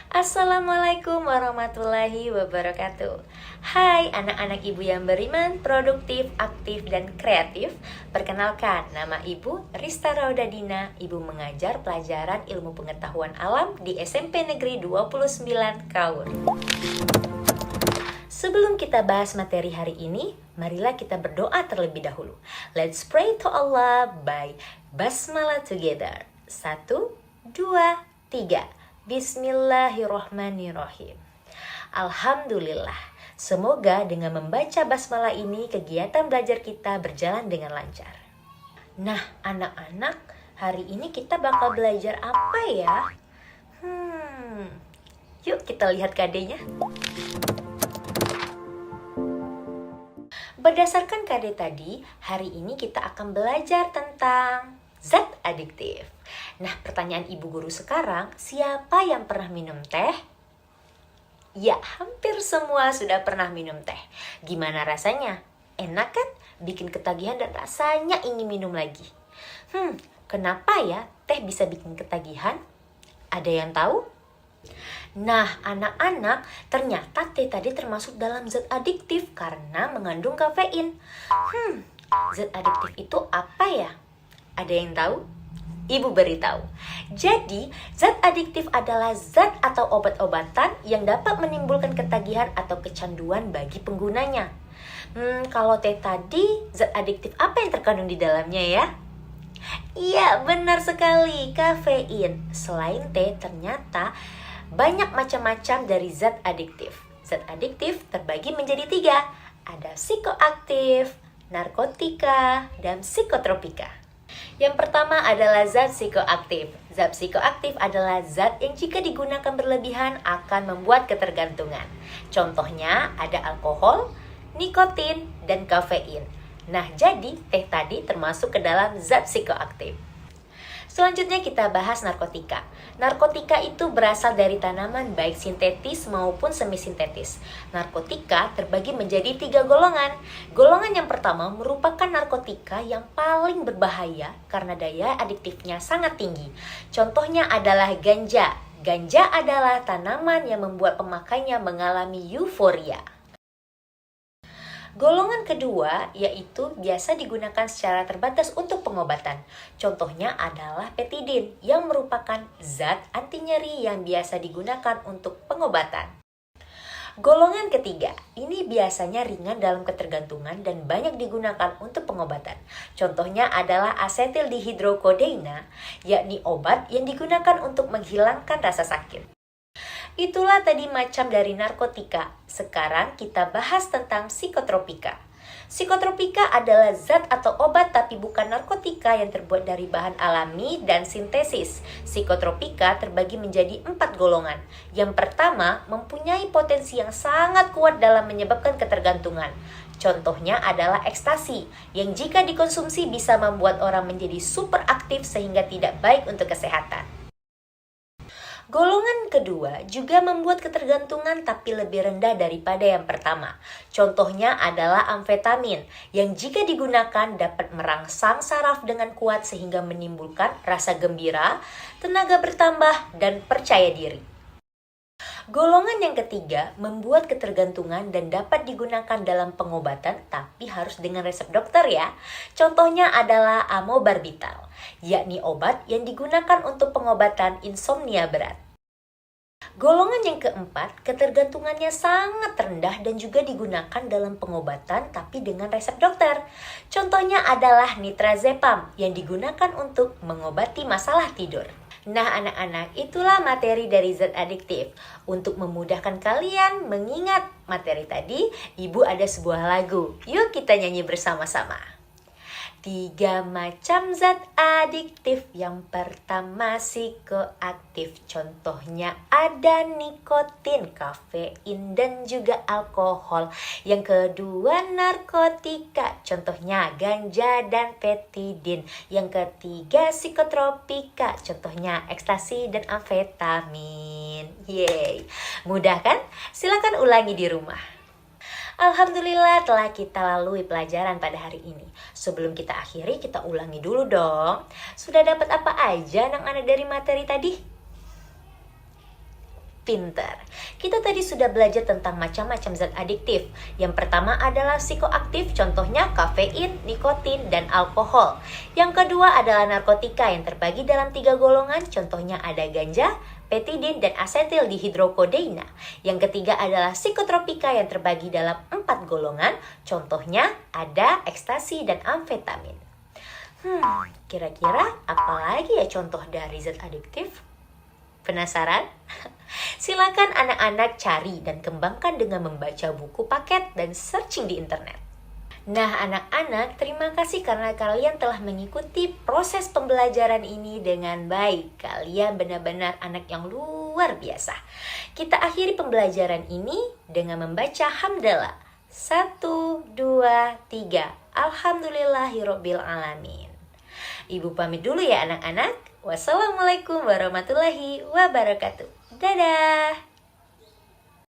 Assalamualaikum warahmatullahi wabarakatuh. Hai anak-anak ibu yang beriman, produktif, aktif, dan kreatif. Perkenalkan, nama ibu Rista Raudadina. Ibu mengajar pelajaran ilmu pengetahuan alam di SMP Negeri 29 Kaur. Sebelum kita bahas materi hari ini, marilah kita berdoa terlebih dahulu. Let's pray to Allah by Basmalah together. 1, 2, 3. Bismillahirrohmanirrohim. Alhamdulillah, semoga dengan membaca basmalah ini kegiatan belajar kita berjalan dengan lancar. Nah, anak-anak, hari ini kita bakal belajar apa ya? Yuk kita lihat KD-nya. Berdasarkan KD tadi, hari ini kita akan belajar tentang zat adiktif. Nah, pertanyaan ibu guru sekarang, siapa yang pernah minum teh? Ya, hampir semua sudah pernah minum teh. Gimana rasanya? Enak kan? Bikin ketagihan dan rasanya ingin minum lagi. Kenapa ya teh bisa bikin ketagihan? Ada yang tahu? Nah, anak-anak, ternyata teh tadi termasuk dalam zat adiktif karena mengandung kafein. Zat adiktif itu apa ya? Ada yang tahu? Ibu beritahu. Jadi, zat adiktif adalah zat atau obat-obatan yang dapat menimbulkan ketagihan atau kecanduan bagi penggunanya. Kalau teh tadi, zat adiktif apa yang terkandung di dalamnya ya? Iya, benar sekali, kafein. Selain teh, ternyata banyak macam-macam dari zat adiktif. Zat adiktif terbagi menjadi 3. Ada psikoaktif, narkotika, dan psikotropika. Yang pertama adalah zat psikoaktif. Zat psikoaktif adalah zat yang jika digunakan berlebihan akan membuat ketergantungan. Contohnya ada alkohol, nikotin, dan kafein. Nah, jadi teh tadi termasuk ke dalam zat psikoaktif. Selanjutnya kita bahas narkotika. Narkotika itu berasal dari tanaman baik sintetis maupun semisintetis. Narkotika terbagi menjadi 3 golongan. Golongan yang pertama merupakan narkotika yang paling berbahaya karena daya adiktifnya sangat tinggi. Contohnya adalah ganja. Ganja adalah tanaman yang membuat pemakainya mengalami euforia. Golongan kedua yaitu biasa digunakan secara terbatas untuk pengobatan. Contohnya adalah petidin yang merupakan zat anti nyeri yang biasa digunakan untuk pengobatan. Golongan ketiga, ini biasanya ringan dalam ketergantungan dan banyak digunakan untuk pengobatan. Contohnya adalah asetil dihidrokodeina, yakni obat yang digunakan untuk menghilangkan rasa sakit. Itulah tadi macam dari narkotika. Sekarang kita bahas tentang psikotropika. Psikotropika adalah zat atau obat tapi bukan narkotika yang terbuat dari bahan alami dan sintesis. Psikotropika terbagi menjadi 4 golongan. Yang pertama, mempunyai potensi yang sangat kuat dalam menyebabkan ketergantungan. Contohnya adalah ekstasi, yang jika dikonsumsi bisa membuat orang menjadi super aktif sehingga tidak baik untuk kesehatan. Golongan kedua juga membuat ketergantungan tapi lebih rendah daripada yang pertama. Contohnya adalah amfetamin yang jika digunakan dapat merangsang saraf dengan kuat sehingga menimbulkan rasa gembira, tenaga bertambah, dan percaya diri. Golongan yang ketiga membuat ketergantungan dan dapat digunakan dalam pengobatan tapi harus dengan resep dokter ya. Contohnya adalah amobarbital, yakni obat yang digunakan untuk pengobatan insomnia berat. Golongan yang keempat, ketergantungannya sangat rendah dan juga digunakan dalam pengobatan tapi dengan resep dokter. Contohnya adalah nitrazepam yang digunakan untuk mengobati masalah tidur. Nah anak-anak, itulah materi dari zat adiktif. Untuk memudahkan kalian mengingat materi tadi, ibu ada sebuah lagu. Yuk kita nyanyi bersama-sama. 3 macam zat adiktif. Yang pertama psikoaktif. Contohnya ada nikotin, kafein, dan juga alkohol. Yang kedua narkotika. Contohnya ganja dan petidin. Yang ketiga psikotropika. Contohnya ekstasi dan amfetamin. Yeay. Mudah kan? Silakan ulangi di rumah. Alhamdulillah telah kita lalui pelajaran pada hari ini. Sebelum kita akhiri, kita ulangi dulu dong. Sudah dapat apa aja anak-anak dari materi tadi? pinter. Kita tadi sudah belajar tentang macam-macam zat adiktif. Yang pertama adalah psikoaktif, contohnya kafein, nikotin, dan alkohol. Yang kedua adalah narkotika yang terbagi dalam 3 golongan, contohnya ada ganja, petidin, dan asetil dihidrokodeina. Yang ketiga adalah psikotropika yang terbagi dalam 4 golongan, contohnya ada ekstasi dan amfetamin. Kira-kira apa lagi ya contoh dari zat adiktif? Penasaran? Silakan anak-anak cari dan kembangkan dengan membaca buku paket dan searching di internet. Nah anak-anak, terima kasih karena kalian telah mengikuti proses pembelajaran ini dengan baik. Kalian benar-benar anak yang luar biasa. Kita akhiri pembelajaran ini dengan membaca hamdalah. 1, 2, 3. Alhamdulillahirabbil alamin. Ibu pamit dulu ya anak-anak. Wassalamualaikum warahmatullahi wabarakatuh. Dadah.